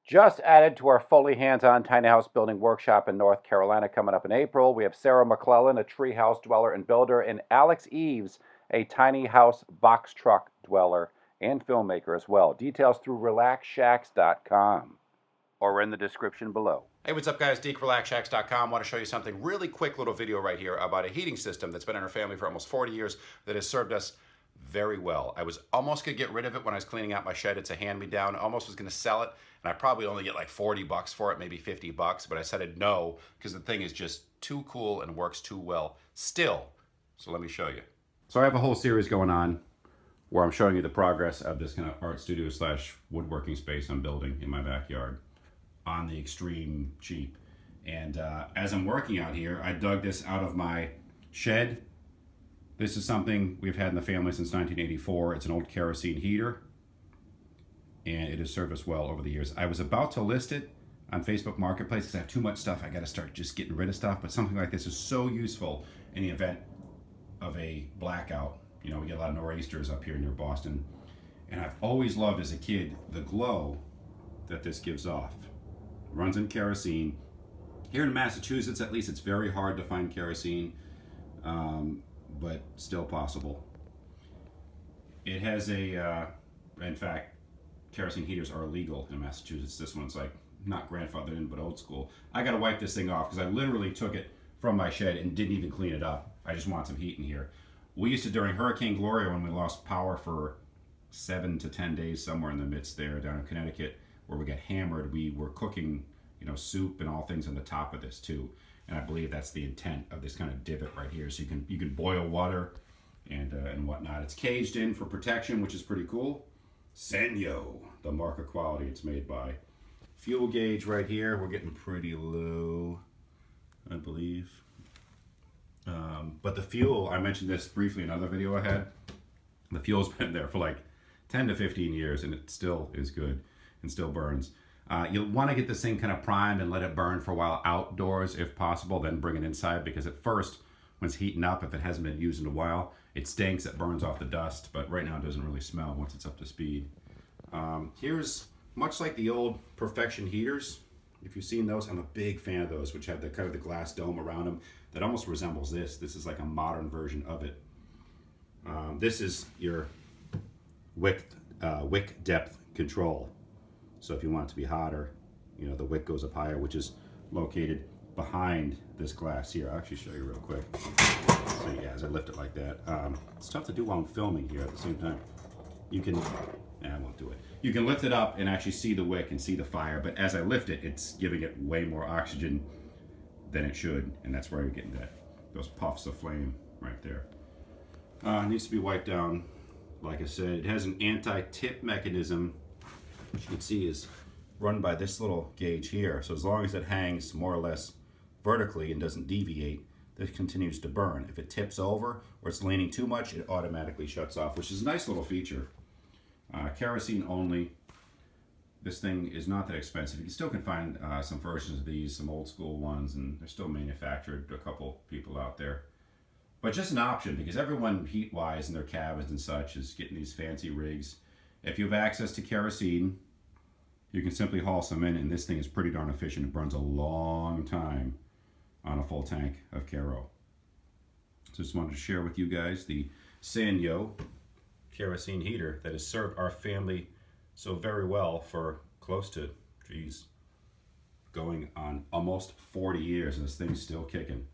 Just added to our fully hands-on tiny house building workshop in North Carolina coming up in April. We have Sarah McClellan, a treehouse dweller and builder, and Alex Eves, a tiny house box truck dweller and filmmaker as well. Details through relaxshacks.com or in the description below. Hey, what's up guys? Deek, relaxshacks.com. Want to show you something really quick little video right here about a heating system that's been in our family for almost 40 years that has served us very well. I was almost gonna get rid of it when I was cleaning out my shed. It's a hand-me-down. Almost was gonna sell it, and I probably only get like 40 bucks for it, maybe 50 bucks, but I said no because the thing is just too cool and works too well still. So let me show you. So I have a whole series going on where I'm showing you the progress of this kind of art studio slash woodworking space I'm building in my backyard on the extreme cheap. And as I'm working out here, I dug this out of my shed. This is something we've had in the family since 1984. It's an old kerosene heater, and it has served us well over the years. I was about to list it on Facebook Marketplace because I have too much stuff. I got to start just getting rid of stuff, but something like this is so useful in the event of a blackout. You know, we get a lot of nor'easters up here near Boston, and I've always loved as a kid the glow that this gives off. It runs in kerosene. Here in Massachusetts, at least, it's very hard to find kerosene. But still possible. It has a, in fact, kerosene heaters are illegal in Massachusetts. This one's like not grandfathered in, but old school. I gotta wipe this thing off because I literally took it from my shed and didn't even clean it up. I just want some heat in here. We used to, during Hurricane Gloria, when we lost power for 7 to 10 days somewhere in the midst there down in Connecticut, where we got hammered, we were cooking, you know, soup and all things on the top of this too. And I believe that's the intent of this kind of divot right here. So you can boil water and whatnot. It's caged in for protection, which is pretty cool. Sanyo, the mark of quality it's made by. Fuel gauge right here. We're getting pretty low, I believe. But the fuel, I mentioned this briefly in another video I had. The fuel's been there for like 10 to 15 years and it still is good and still burns. You'll want to get this thing kind of primed and let it burn for a while outdoors if possible, then bring it inside, because at first, when it's heating up, if it hasn't been used in a while, it stinks, it burns off the dust, but right now it doesn't really smell once it's up to speed. Here's, much like the old Perfection heaters, if you've seen those, I'm a big fan of those, which have the kind of the glass dome around them that almost resembles this. This is like a modern version of it. This is your wick depth control. So if you want it to be hotter, you know, the wick goes up higher, which is located behind this glass here. I'll actually show you real quick. So yeah, as I lift it like that. It's tough to do while I'm filming here at the same time. You can, I won't do it. You can lift it up and actually see the wick and see the fire, but as I lift it, it's giving it way more oxygen than it should, and that's where you're getting those puffs of flame right there. It needs to be wiped down, like I said. It has an anti-tip mechanism, which you can see is run by this little gauge here. So as long as it hangs more or less vertically and doesn't deviate, this continues to burn. If it tips over or it's leaning too much, it automatically shuts off, which is a nice little feature. Kerosene only. This thing is not that expensive. You still can find some versions of these, some old school ones, and they're still manufactured, a couple people out there. But just an option, because everyone heat-wise in their cabins and such is getting these fancy rigs. If you have access to kerosene, you can simply haul some in, and this thing is pretty darn efficient. It burns a long time on a full tank of kero. So just wanted to share with you guys the Sanyo kerosene heater that has served our family so very well for close to, geez, going on almost 40 years, and this thing's still kicking.